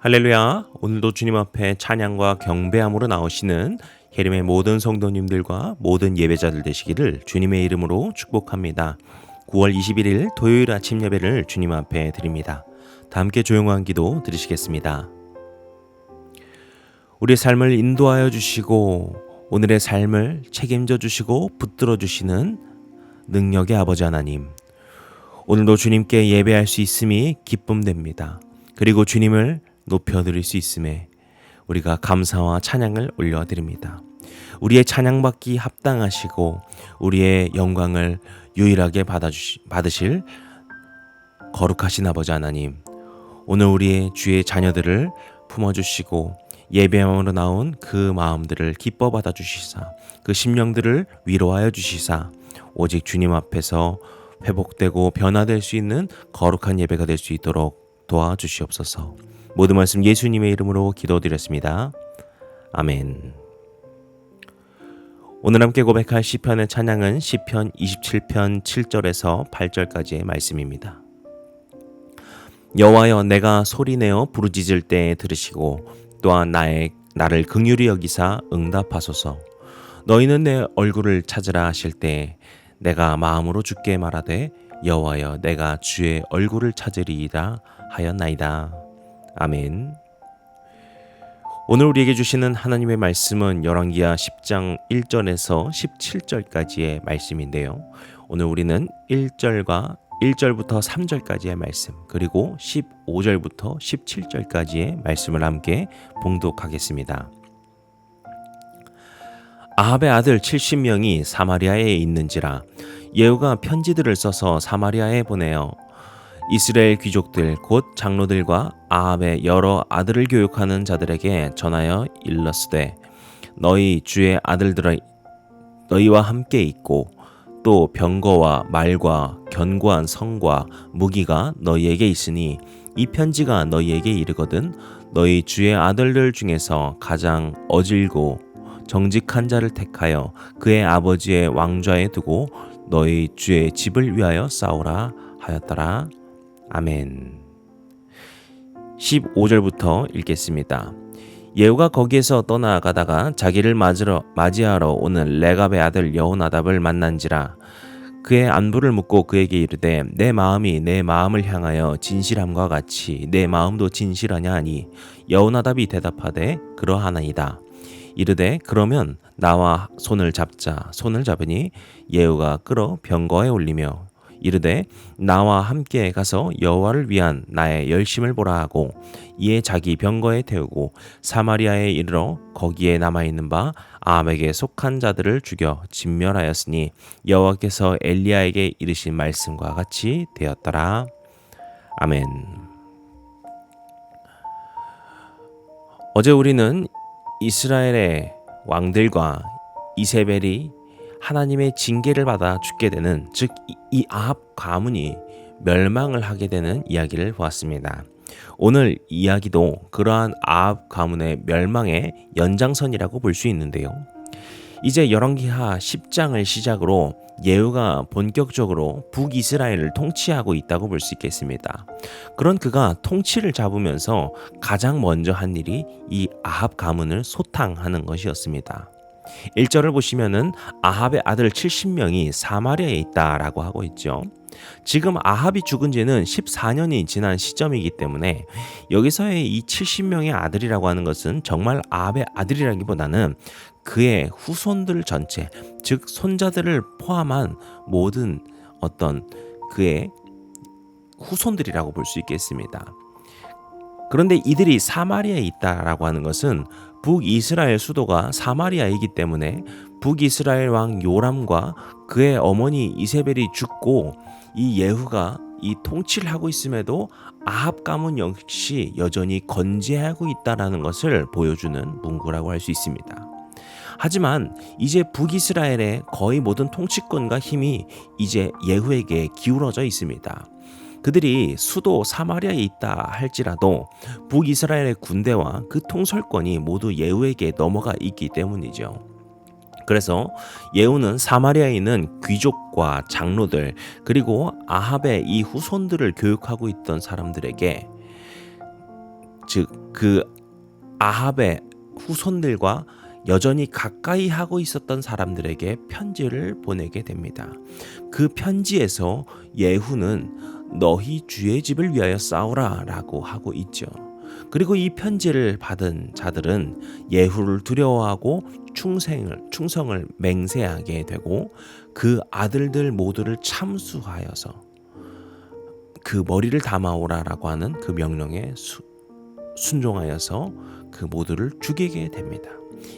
할렐루야. 오늘도 주님 앞에 찬양과 경배함으로 나오시는 예림의 모든 성도님들과 모든 예배자들 되시기를 주님의 이름으로 축복합니다. 9월 21일 토요일 아침 예배를 주님 앞에 드립니다. 다 함께 조용한 기도 드리시겠습니다. 우리의 삶을 인도하여 주시고 오늘의 삶을 책임져 주시고 붙들어 주시는 능력의 아버지 하나님, 오늘도 주님께 예배할 수 있음이 기쁨됩니다. 그리고 주님을 높여드릴 수 있음에 우리가 감사와 찬양을 올려드립니다. 우리의 찬양받기 합당하시고 우리의 영광을 유일하게 받으실 거룩하신 아버지 하나님, 오늘 우리의 주의 자녀들을 품어주시고 예배함으로 나온 그 마음들을 기뻐 받아주시사 그 심령들을 위로하여 주시사 오직 주님 앞에서 회복되고 변화될 수 있는 거룩한 예배가 될 수 있도록 도와주시옵소서. 모든 말씀 예수님의 이름으로 기도드렸습니다. 아멘. 오늘 함께 고백할 시편의 찬양은 시편 27편 7절에서 8절까지의 말씀입니다. 여호와여, 내가 소리내어 부르짖을 때에 들으시고 또한 나를 긍휼히 여기사 응답하소서. 너희는 내 얼굴을 찾으라 하실 때에 내가 마음으로 주께 말하되 여호와여, 내가 주의 얼굴을 찾으리이다 하였나이다. 아멘. 오늘 우리에게 주시는 하나님의 말씀은 열왕기하 10장 1절에서 17절까지의 말씀인데요. 오늘 우리는 1절부터 3절까지의 말씀, 그리고 15절부터 17절까지의 말씀을 함께 봉독하겠습니다. 아합의 아들 70명이 사마리아에 있는지라 예후가 편지들을 써서 사마리아에 보내어 이스라엘 귀족들 곧 장로들과 아합의 여러 아들을 교육하는 자들에게 전하여 일렀으되, 너희 주의 아들들이 너희와 함께 있고 또 병거와 말과 견고한 성과 무기가 너희에게 있으니 이 편지가 너희에게 이르거든 너희 주의 아들들 중에서 가장 어질고 정직한 자를 택하여 그의 아버지의 왕좌에 두고 너희 주의 집을 위하여 싸우라 하였더라. 아멘. 15절부터 읽겠습니다. 예후가 거기에서 떠나가다가 자기를 맞이하러 오는 레갑의 아들 여호나답을 만난지라 그의 안부를 묻고 그에게 이르되, 내 마음이 내 마음을 향하여 진실함과 같이 내 마음도 진실하냐 하니 여호나답이 대답하되 그러하나이다. 이르되, 그러면 나와 손을 잡자. 손을 잡으니 예후가 끌어 병거에 올리며 이르되, 나와 함께 가서 여호와를 위한 나의 열심을 보라 하고 이에 자기 병거에 태우고 사마리아에 이르러 거기에 남아있는 바 아합에게 속한 자들을 죽여 진멸하였으니 여호와께서 엘리야에게 이르신 말씀과 같이 되었더라. 아멘. 어제 우리는 이스라엘의 왕들과 이세벨이 하나님의 징계를 받아 죽게 되는, 즉 이 아합 가문이 멸망을 하게 되는 이야기를 보았습니다. 오늘 이야기도 그러한 아합 가문의 멸망의 연장선이라고 볼 수 있는데요. 이제 열왕기하 10장을 시작으로 예후가 본격적으로 북이스라엘을 통치하고 있다고 볼 수 있겠습니다. 그런 그가 통치를 잡으면서 가장 먼저 한 일이 이 아합 가문을 소탕하는 것이었습니다. 1절을 보시면은 아합의 아들 70명이 사마리아에 있다라고 하고 있죠. 지금 아합이 죽은 지는 14년이 지난 시점이기 때문에 여기서의 이 70명의 아들이라고 하는 것은 정말 아합의 아들이라기보다는 그의 후손들 전체, 즉 손자들을 포함한 모든 어떤 그의 후손들이라고 볼 수 있겠습니다. 그런데 이들이 사마리아에 있다라고 하는 것은 북이스라엘 수도가 사마리아이기 때문에 북이스라엘 왕 요람과 그의 어머니 이세벨이 죽고 이 예후가 이 통치를 하고 있음에도 아합 가문 역시 여전히 건재하고 있다라는 것을 보여주는 문구라고 할 수 있습니다. 하지만 이제 북이스라엘의 거의 모든 통치권과 힘이 이제 예후에게 기울어져 있습니다. 그들이 수도 사마리아에 있다 할지라도 북이스라엘의 군대와 그 통솔권이 모두 예후에게 넘어가 있기 때문이죠. 그래서 예후는 사마리아에 있는 귀족과 장로들, 그리고 아합의 이 후손들을 교육하고 있던 사람들에게, 즉 그 아합의 후손들과 여전히 가까이 하고 있었던 사람들에게 편지를 보내게 됩니다. 그 편지에서 예후는 너희 주의 집을 위하여 싸우라 라고 하고 있죠. 그리고 이 편지를 받은 자들은 예후를 두려워하고 충성을 맹세하게 되고 그 아들들 모두를 참수하여서 그 머리를 담아오라라고 하는 그 명령에 순종하여서 그 모두를 죽이게 됩니다.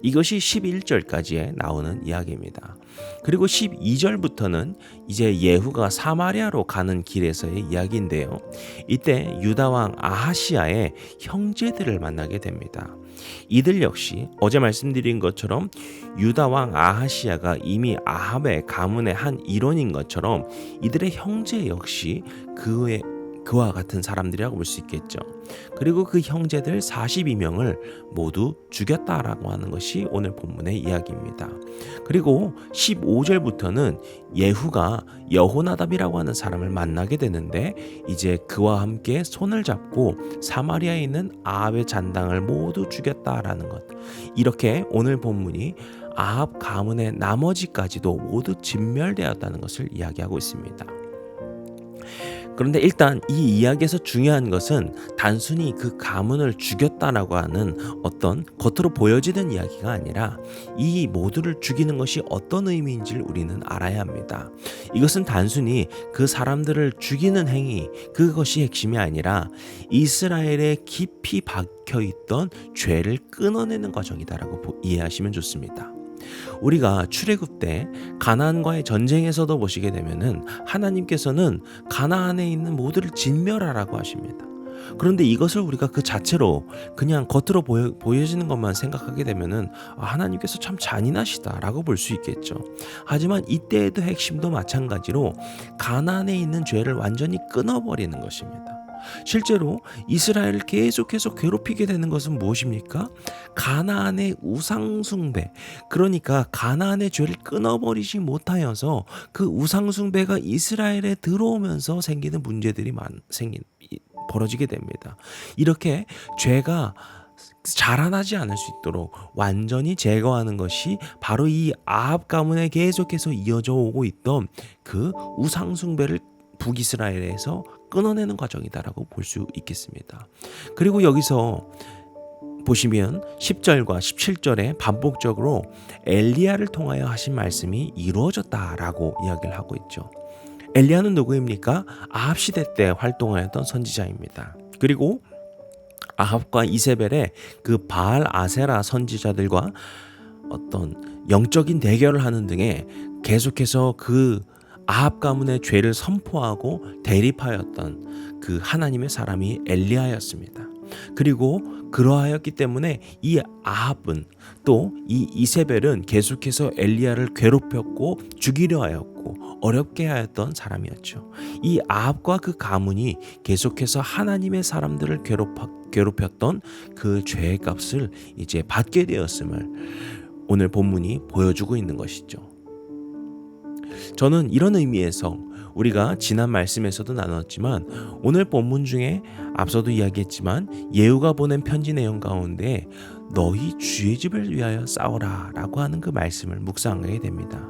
이것이 11절까지에 나오는 이야기입니다. 그리고 12절부터는 이제 예후가 사마리아로 가는 길에서의 이야기인데요. 이때 유다 왕 아하시아의 형제들을 만나게 됩니다. 이들 역시 어제 말씀드린 것처럼 유다 왕 아하시아가 이미 아합의 가문의 한 일원인 것처럼 이들의 형제 역시 그와 같은 사람들이라고 볼 수 있겠죠. 그리고 그 형제들 42명을 모두 죽였다라고 하는 것이 오늘 본문의 이야기입니다. 그리고 15절부터는 예후가 여호나답이라고 하는 사람을 만나게 되는데 이제 그와 함께 손을 잡고 사마리아에 있는 아합의 잔당을 모두 죽였다라는 것. 이렇게 오늘 본문이 아합 가문의 나머지까지도 모두 진멸되었다는 것을 이야기하고 있습니다. 그런데 일단 이 이야기에서 중요한 것은 단순히 그 가문을 죽였다라고 하는 어떤 겉으로 보여지는 이야기가 아니라 이 모두를 죽이는 것이 어떤 의미인지를 우리는 알아야 합니다. 이것은 단순히 그 사람들을 죽이는 행위, 그것이 핵심이 아니라 이스라엘에 깊이 박혀있던 죄를 끊어내는 과정이다라고 이해하시면 좋습니다. 우리가 출애굽 때 가나안과의 전쟁에서도 보시게 되면은 하나님께서는 가나안에 있는 모두를 진멸하라고 하십니다. 그런데 이것을 우리가 그 자체로 그냥 겉으로 보여지는 것만 생각하게 되면은 하나님께서 참 잔인하시다라고 볼 수 있겠죠. 하지만 이때에도 핵심도 마찬가지로 가나안에 있는 죄를 완전히 끊어버리는 것입니다. 실제로 이스라엘을 계속해서 괴롭히게 되는 것은 무엇입니까? 가나안의 우상숭배, 그러니까 가나안의 죄를 끊어버리지 못하여서 그 우상숭배가 이스라엘에 들어오면서 생기는 문제들이 벌어지게 됩니다. 이렇게 죄가 자라나지 않을 수 있도록 완전히 제거하는 것이 바로 이 아합 가문에 계속해서 이어져 오고 있던 그 우상숭배를 북이스라엘에서 끊어내는 과정이다라고 볼 수 있겠습니다. 그리고 여기서 보시면 10절과 17절에 반복적으로 엘리야를 통하여 하신 말씀이 이루어졌다라고 이야기를 하고 있죠. 엘리야는 누구입니까? 아합 시대 때 활동하였던 선지자입니다. 그리고 아합과 이세벨의 그 바알 아세라 선지자들과 어떤 영적인 대결을 하는 등에 계속해서 그 아합 가문의 죄를 선포하고 대립하였던 그 하나님의 사람이 엘리야였습니다. 그리고 그러하였기 때문에 이 아합은 또 이 이세벨은 계속해서 엘리야를 괴롭혔고 죽이려 하였고 어렵게 하였던 사람이었죠. 이 아합과 그 가문이 계속해서 하나님의 사람들을 괴롭혔던 그 죄의 값을 이제 받게 되었음을 오늘 본문이 보여주고 있는 것이죠. 저는 이런 의미에서 우리가 지난 말씀에서도 나눴지만 오늘 본문 중에 앞서도 이야기했지만 예후가 보낸 편지 내용 가운데 너희 주의 집을 위하여 싸워라 라고 하는 그 말씀을 묵상하게 됩니다.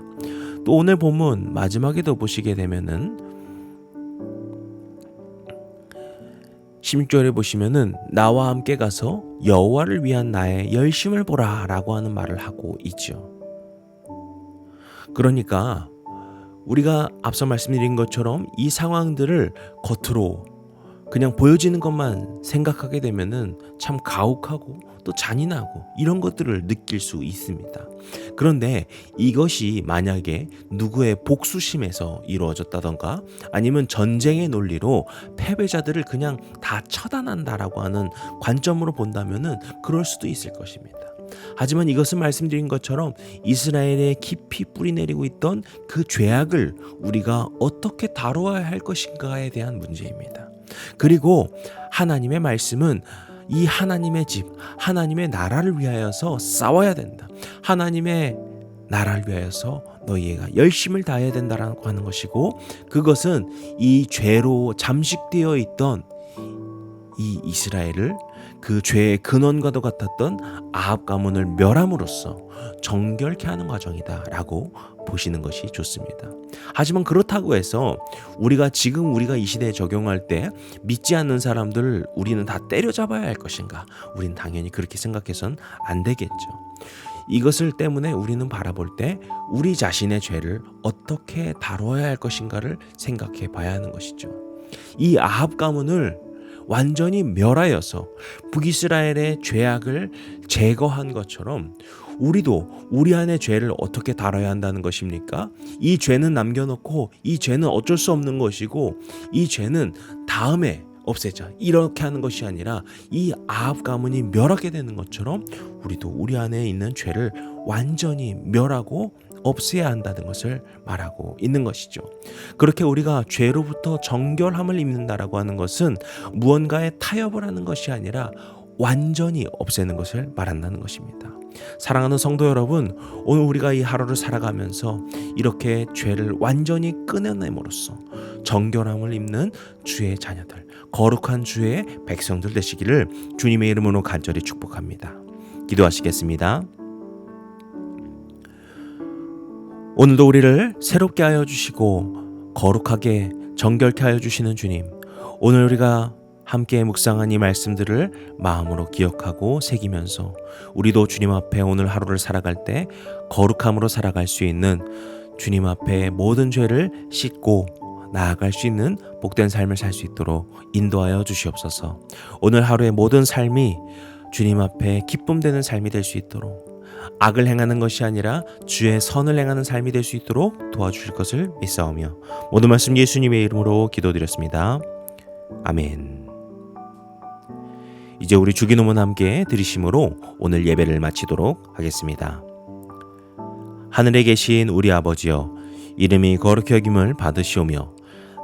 또 오늘 본문 마지막에도 보시게 되면은 16절에 보시면은 나와 함께 가서 여호와를 위한 나의 열심을 보라 라고 하는 말을 하고 있죠. 그러니까 우리가 앞서 말씀드린 것처럼 이 상황들을 겉으로 그냥 보여지는 것만 생각하게 되면은 참 가혹하고 또 잔인하고 이런 것들을 느낄 수 있습니다. 그런데 이것이 만약에 누구의 복수심에서 이루어졌다던가 아니면 전쟁의 논리로 패배자들을 그냥 다 처단한다라고 하는 관점으로 본다면은 그럴 수도 있을 것입니다. 하지만 이것은 말씀드린 것처럼 이스라엘에 깊이 뿌리내리고 있던 그 죄악을 우리가 어떻게 다루어야 할 것인가에 대한 문제입니다. 그리고 하나님의 말씀은 이 하나님의 집, 하나님의 나라를 위하여서 싸워야 된다. 하나님의 나라를 위하여서 너희가 열심을 다해야 된다라고 하는 것이고 그것은 이 죄로 잠식되어 있던 이 이스라엘을 그 죄의 근원과도 같았던 아합 가문을 멸함으로써 정결케 하는 과정이다라고 보시는 것이 좋습니다. 하지만 그렇다고 해서 우리가 이 시대에 적용할 때 믿지 않는 사람들을 우리는 다 때려잡아야 할 것인가? 우리는 당연히 그렇게 생각해서는 안 되겠죠. 이것을 때문에 우리는 바라볼 때 우리 자신의 죄를 어떻게 다뤄야 할 것인가를 생각해 봐야 하는 것이죠. 이 아합 가문을 완전히 멸하여서 북이스라엘의 죄악을 제거한 것처럼 우리도 우리 안의 죄를 어떻게 다뤄야 한다는 것입니까? 이 죄는 남겨놓고 이 죄는 어쩔 수 없는 것이고 이 죄는 다음에 없애자 이렇게 하는 것이 아니라 이 아합 가문이 멸하게 되는 것처럼 우리도 우리 안에 있는 죄를 완전히 멸하고 없애야 한다는 것을 말하고 있는 것이죠. 그렇게 우리가 죄로부터 정결함을 입는다라고 하는 것은 무언가에 타협을 하는 것이 아니라 완전히 없애는 것을 말한다는 것입니다. 사랑하는 성도 여러분, 오늘 우리가 이 하루를 살아가면서 이렇게 죄를 완전히 끊어냄으로써 정결함을 입는 주의 자녀들, 거룩한 주의 백성들 되시기를 주님의 이름으로 간절히 축복합니다. 기도하시겠습니다. 오늘도 우리를 새롭게 하여 주시고 거룩하게 정결케 하여 주시는 주님, 오늘 우리가 함께 묵상한 이 말씀들을 마음으로 기억하고 새기면서 우리도 주님 앞에 오늘 하루를 살아갈 때 거룩함으로 살아갈 수 있는 주님 앞에 모든 죄를 씻고 나아갈 수 있는 복된 삶을 살 수 있도록 인도하여 주시옵소서. 오늘 하루의 모든 삶이 주님 앞에 기쁨되는 삶이 될 수 있도록, 악을 행하는 것이 아니라 주의 선을 행하는 삶이 될 수 있도록 도와주실 것을 믿사오며 모든 말씀 예수님의 이름으로 기도드렸습니다. 아멘. 이제 우리 주기도문 함께 드리심으로 오늘 예배를 마치도록 하겠습니다. 하늘에 계신 우리 아버지여, 이름이 거룩히 여김을 받으시오며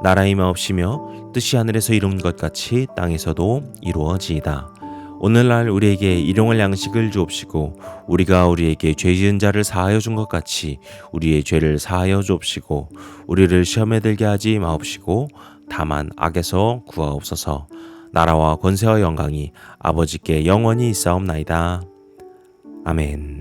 나라의 마옵시며 뜻이 하늘에서 이룬 것 같이 땅에서도 이루어지이다. 오늘날 우리에게 일용할 양식을 주옵시고 우리가 우리에게 죄 지은 자를 사하여 준 것 같이 우리의 죄를 사하여 주옵시고 우리를 시험에 들게 하지 마옵시고 다만 악에서 구하옵소서. 나라와 권세와 영광이 아버지께 영원히 있사옵나이다. 아멘.